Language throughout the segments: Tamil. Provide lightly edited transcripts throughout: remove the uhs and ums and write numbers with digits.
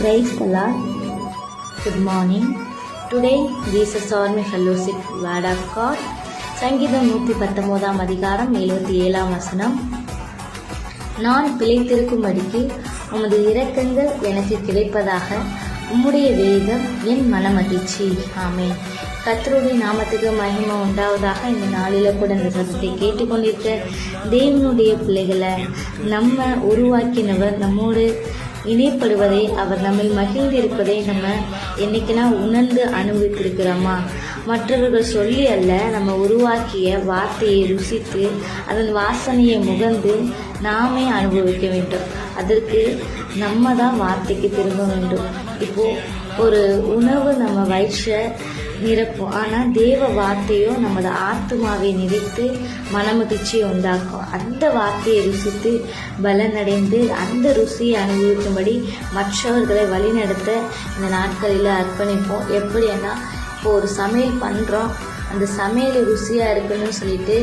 Praise the Lord. Good morning. Today, Jesus Army Fellowship Word of God. சங்கீதம் 119 அதிகாரம் 77 வசனம். நான் பிழைத்திருக்கும்படிக்கு உமது இரக்கங்கள் எனக்கு கிடைப்பதாக, உம்முடைய வேதம் என் மனமகிழ்ச்சி. ஆமென். கர்த்தருடைய நாமத்துக்கு மகிமை உண்டாவதாக. இந்த நாளில கூட இந்த சத்தத்தை கேட்டுக்கொண்டிருக்க தேவனுடைய பிள்ளைகளை நம்ம உருவாக்கினவர் நம்மோடு இணைப்படுவதை, அவர் நம்மை மகிழ்ந்திருப்பதை நம்ம என்னைக்குனா உணர்ந்து அனுபவித்திருக்கிறோமா? மற்றவர்கள் சொல்லி அல்ல, நம்ம உருவாக்கிய வார்த்தையை ருசித்து அதன் வாசனையை முகந்து நாமே அனுபவிக்க வேண்டும். அதற்கு நம்ம தான் வார்த்தைக்கு திரும்ப வேண்டும். இப்போது ஒரு உணவு நம்ம வயிற்றை நிரப்பும், ஆனால் தேவ வார்த்தையோ நமது ஆத்மாவை நிறைத்து மனமகிழ்ச்சியை உண்டாக்கும். அந்த வார்த்தையை ருசித்து பலனடைந்து அந்த ருசியை அனுபவிக்கும்படி மற்றவர்களை வழிநடத்த இந்த நாட்களில் அர்ப்பணிப்போம். எப்படின்னா, இப்போ ஒரு சமையல் பண்ணுறோம், அந்த சமையல் ருசியாக இருக்குன்னு சொல்லிட்டு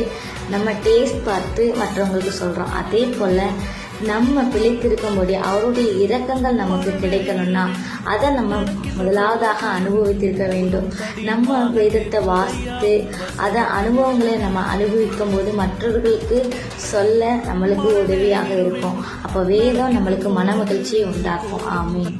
நம்ம டேஸ்ட் பார்த்து மற்றவங்களுக்கு சொல்கிறோம். அதே போல் நம்ம பிழைத்திருக்கும்படி அவருடைய இரக்கங்கள் நமக்கு கிடைக்கணும்னா அதை நம்ம முதலாவதாக அனுபவித்திருக்க வேண்டும். நம்ம வேதத்தை வாசித்து அதை அனுபவங்களை நம்ம அனுபவிக்கும் போது மற்றவர்களுக்கு சொல்ல நம்மளுக்கு உதவியாக இருக்கும். அப்போ வேதம் நம்மளுக்கு மன மகிழ்ச்சியை உண்டாக்கும். ஆமென்.